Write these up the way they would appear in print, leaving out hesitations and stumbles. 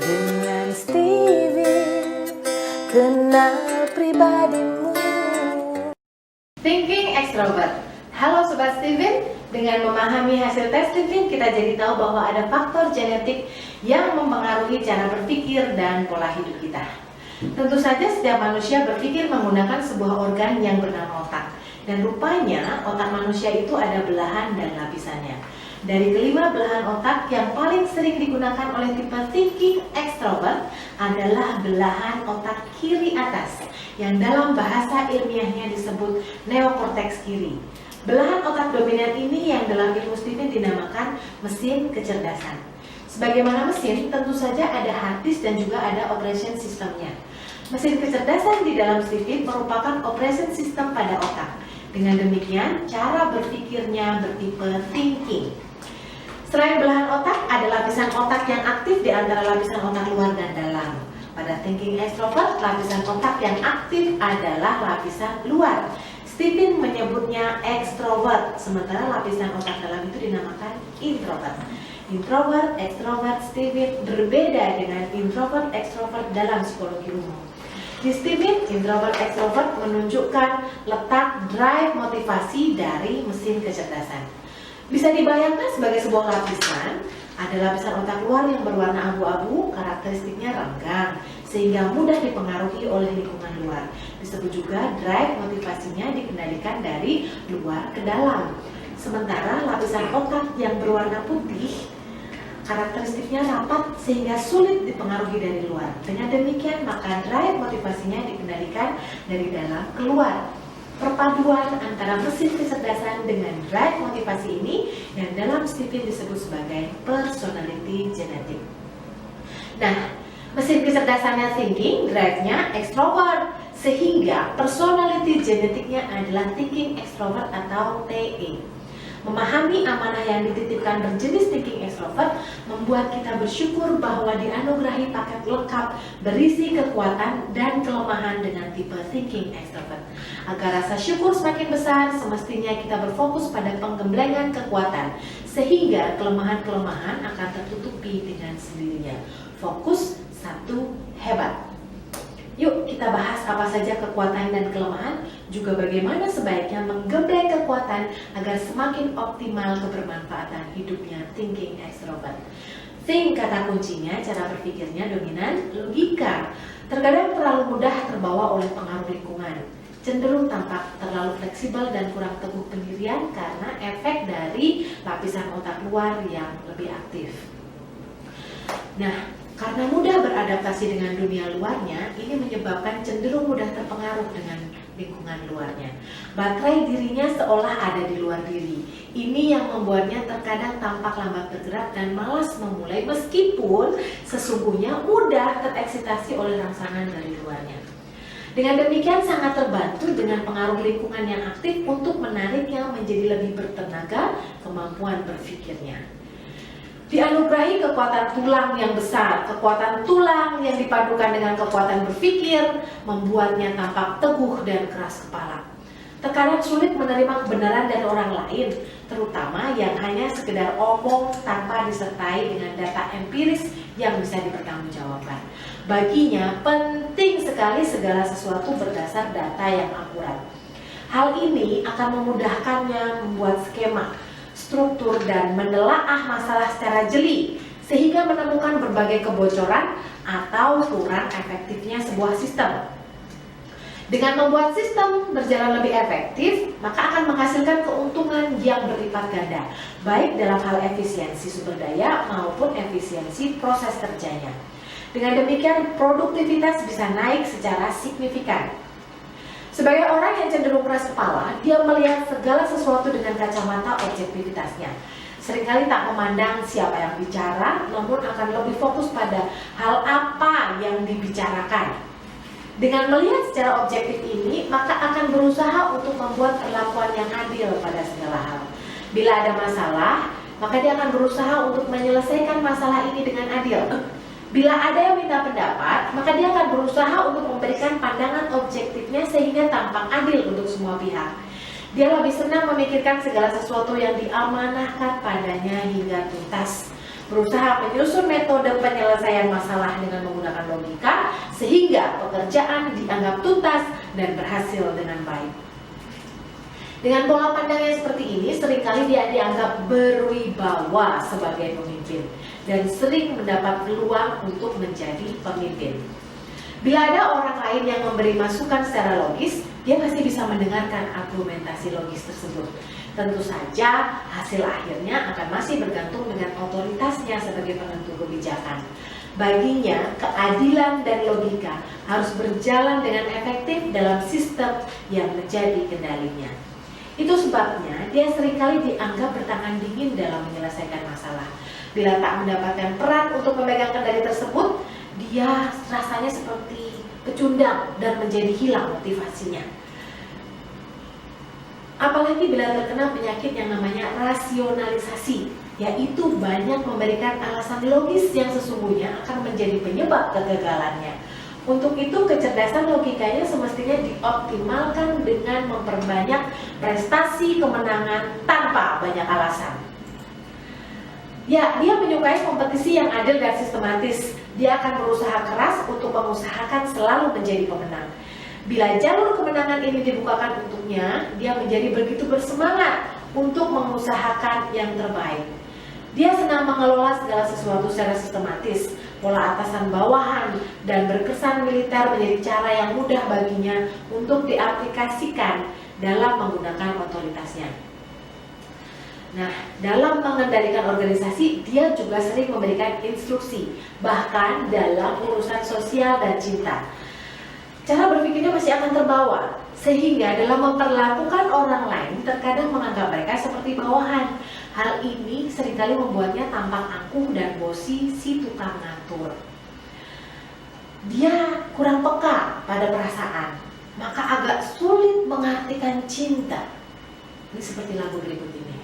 dengan Steven, kenal pribadimu. Thinking Extrovert. Halo Sobat Steven, dengan memahami hasil tes Steven, kita jadi tahu bahwa ada faktor genetik yang mempengaruhi cara berpikir dan pola hidup kita. Tentu saja setiap manusia berpikir menggunakan sebuah organ yang bernama otak. Dan rupanya otak manusia itu ada belahan dan lapisannya. Dari kelima belahan otak yang paling sering digunakan oleh tipe thinking extrovert adalah belahan otak kiri atas yang dalam bahasa ilmiahnya disebut neokorteks kiri. Belahan otak dominan ini yang dalam ilmu Steven dinamakan mesin kecerdasan. Sebagaimana mesin, tentu saja ada hard disk dan juga ada operation systemnya. Mesin kecerdasan di dalam Steven merupakan operation system pada otak. Dengan demikian, cara berpikirnya bertipe thinking. Selain belahan otak, ada lapisan otak yang aktif di antara lapisan otak luar dan dalam. Pada thinking extrovert, lapisan otak yang aktif adalah lapisan luar. Steven menyebutnya extrovert, sementara lapisan otak dalam itu dinamakan introvert. Introvert, extrovert, Steven berbeda dengan introvert, extrovert dalam psikologi umum. Di Steven, introvert, extrovert menunjukkan letak drive motivasi dari mesin kecerdasan. Bisa dibayangkan sebagai sebuah lapisan, ada lapisan otak luar yang berwarna abu-abu, karakteristiknya renggang, sehingga mudah dipengaruhi oleh lingkungan luar. Disebut juga drive motivasinya dikendalikan dari luar ke dalam. Sementara lapisan otak yang berwarna putih, karakteristiknya rapat sehingga sulit dipengaruhi dari luar. Dengan demikian, maka drive motivasinya dikendalikan dari dalam keluar. Perpaduan antara mesin kecerdasan dengan drive motivasi ini yang dalam Steven disebut sebagai personality genetic. Nah, mesin kecerdasannya thinking, drive-nya extrovert, sehingga personality genetiknya adalah thinking extrovert atau TE. Memahami amanah yang dititipkan berjenis thinking extrovert membuat kita bersyukur bahwa dianugerahi paket lengkap berisi kekuatan dan kelemahan dengan tipe thinking extrovert. Agar rasa syukur semakin besar, semestinya kita berfokus pada penggemblengan kekuatan, sehingga kelemahan-kelemahan akan tertutupi dengan sendirinya. Fokus satu hebat. Yuk kita bahas apa saja kekuatan dan kelemahan, juga bagaimana sebaiknya menggembleng kekuatan agar semakin optimal kebermanfaatan hidupnya thinking extrovert. Think kata kuncinya, cara berpikirnya dominan logika. Terkadang terlalu mudah terbawa oleh pengaruh lingkungan. Cenderung tampak terlalu fleksibel dan kurang teguh pendirian karena efek dari lapisan otak luar yang lebih aktif. Nah, karena mudah beradaptasi dengan dunia luarnya, ini menyebabkan cenderung mudah terpengaruh dengan lingkungan luarnya. Baterai dirinya seolah ada di luar diri. Ini yang membuatnya terkadang tampak lambat bergerak dan malas memulai meskipun sesungguhnya mudah tereksitasi oleh rangsangan dari luarnya. Dengan demikian sangat terbantu dengan pengaruh lingkungan yang aktif untuk menariknya menjadi lebih bertenaga kemampuan berpikirnya. Dianugerahi kekuatan tulang yang besar, kekuatan tulang yang dipadukan dengan kekuatan berpikir membuatnya tampak teguh dan keras kepala. Terkadang sulit menerima kebenaran dari orang lain, terutama yang hanya sekedar omong tanpa disertai dengan data empiris yang bisa dipertanggungjawabkan. Baginya penting sekali segala sesuatu berdasar data yang akurat. Hal ini akan memudahkannya membuat skema, struktur dan menelaah masalah secara jeli sehingga menemukan berbagai kebocoran atau kurang efektifnya sebuah sistem. Dengan membuat sistem berjalan lebih efektif, maka akan menghasilkan keuntungan yang berlipat ganda, baik dalam hal efisiensi sumber daya maupun efisiensi proses kerjanya. Dengan demikian, produktivitas bisa naik secara signifikan. Sebagai orang yang cenderung keras kepala, dia melihat segala sesuatu dengan kacamata objektivitasnya. Seringkali tak memandang siapa yang bicara, namun akan lebih fokus pada hal apa yang dibicarakan. Dengan melihat secara objektif ini, maka akan berusaha untuk membuat perlakuan yang adil pada segala hal. Bila ada masalah, maka dia akan berusaha untuk menyelesaikan masalah ini dengan adil. Bila ada yang minta pendapat, maka dia akan berusaha untuk memberikan pandangan objektifnya sehingga tampak adil untuk semua pihak. Dia lebih senang memikirkan segala sesuatu yang diamanahkan padanya hingga tuntas. Berusaha menyusun metode penyelesaian penyelesaian masalah dengan menggunakan logika, sehingga pekerjaan dianggap tuntas dan berhasil dengan baik. Dengan pola pandang yang seperti ini, seringkali dia dianggap berwibawa sebagai pemimpin dan sering mendapat peluang untuk menjadi pemimpin. Bila ada orang lain yang memberi masukan secara logis, dia pasti bisa mendengarkan argumentasi logis tersebut. Tentu saja hasil akhirnya akan masih bergantung dengan otoritasnya sebagai penentu kebijakan. Baginya, keadilan dan logika harus berjalan dengan efektif dalam sistem yang menjadi kendalinya. Itu sebabnya dia seringkali dianggap bertangan dingin dalam menyelesaikan masalah. Bila tak mendapatkan peran untuk memegang kendali tersebut, dia rasanya seperti pecundang dan menjadi hilang motivasinya. Apalagi bila terkena penyakit yang namanya rasionalisasi, yaitu banyak memberikan alasan logis yang sesungguhnya akan menjadi penyebab kegagalannya. Untuk itu, kecerdasan logikanya semestinya dioptimalkan dengan memperbanyak prestasi kemenangan tanpa banyak alasan. Ya, dia menyukai kompetisi yang adil dan sistematis. Dia akan berusaha keras untuk mengusahakan selalu menjadi pemenang. Bila jalur kemenangan ini dibukakan untuknya, dia menjadi begitu bersemangat untuk mengusahakan yang terbaik. Dia senang mengelola segala sesuatu secara sistematis. Pola atasan bawahan dan berkesan militer menjadi cara yang mudah baginya untuk diaplikasikan dalam menggunakan otoritasnya. Nah, dalam mengendalikan organisasi, dia juga sering memberikan instruksi, bahkan dalam urusan sosial dan cinta. Cara berpikirnya masih akan terbawa, sehingga dalam memperlakukan orang lain terkadang menganggap mereka seperti bawahan. Hal ini seringkali membuatnya tampak angkuh dan bosi si tukang ngatur. Dia kurang peka pada perasaan, maka agak sulit mengartikan cinta. Ini seperti lagu berikut ini.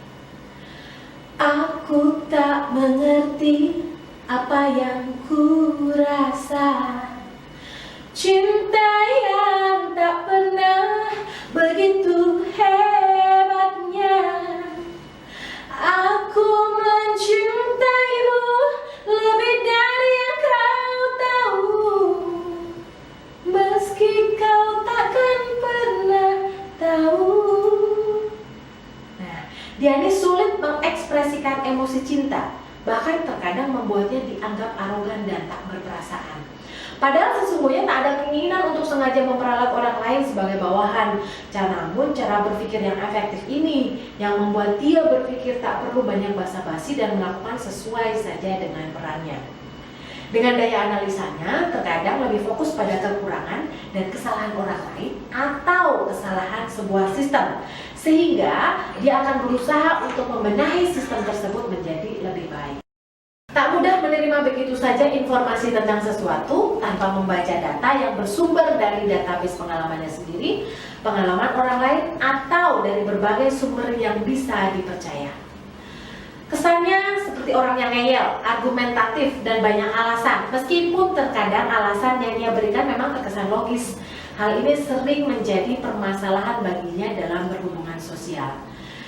Aku tak mengerti apa yang ku rasa, cinta yang tak pernah begitu hebatnya. Aku mencintaimu lebih dari yang kau tahu, meski kau takkan pernah tahu. Nah, dia ini sulit mengekspresikan emosi cinta, bahkan terkadang membuatnya dianggap arogan dan tak berperasaan. Padahal sesungguhnya tak ada keinginan untuk sengaja memperalat orang lain sebagai bawahan. Namun cara berpikir yang efektif ini yang membuat dia berpikir tak perlu banyak basa-basi dan melakukan sesuai saja dengan perannya. Dengan daya analisanya, terkadang lebih fokus pada kekurangan dan kesalahan orang lain atau kesalahan sebuah sistem, sehingga dia akan berusaha untuk membenahi sistem tersebut menjadi lebih baik. Tak mudah menerima begitu saja informasi tentang sesuatu tanpa membaca data yang bersumber dari database pengalamannya sendiri, pengalaman orang lain, atau dari berbagai sumber yang bisa dipercaya. Kesannya seperti orang yang ngeyel, argumentatif, dan banyak alasan, meskipun terkadang alasan yang dia berikan memang terkesan logis. Hal ini sering menjadi permasalahan baginya dalam berhubungan sosial.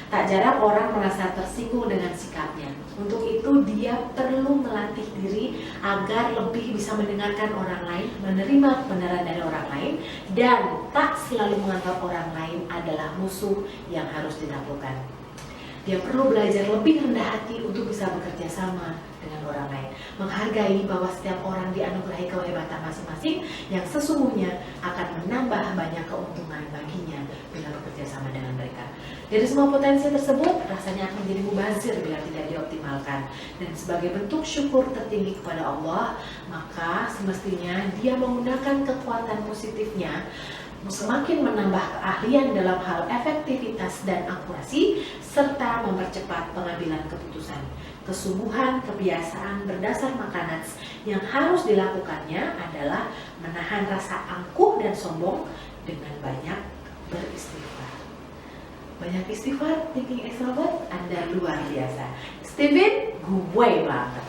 Tak jarang orang merasa tersinggung dengan sikapnya. Untuk itu dia perlu melatih diri agar lebih bisa mendengarkan orang lain, menerima kebenaran dari orang lain, dan tak selalu menganggap orang lain adalah musuh yang harus ditaklukkan. Dia perlu belajar lebih rendah hati untuk bisa bekerja sama dengan orang lain, menghargai bahwa setiap orang dianugerahi kehebatan masing-masing yang sesungguhnya akan menambah banyak keuntungan baginya bila bekerja sama dengan mereka. Dari semua potensi tersebut, rasanya akan menjadi mubazir bila tidak dioptimalkan. Dan sebagai bentuk syukur tertinggi kepada Allah, maka semestinya dia menggunakan kekuatan positifnya semakin menambah keahlian dalam hal efektivitas dan akurasi, serta mempercepat pengambilan keputusan. Kesungguhan kebiasaan berdasar makanan yang harus dilakukannya adalah menahan rasa angkuh dan sombong dengan banyak beristighfar. Banyak istighfar, thinking extrovert, Anda luar biasa. Steven, gue banget.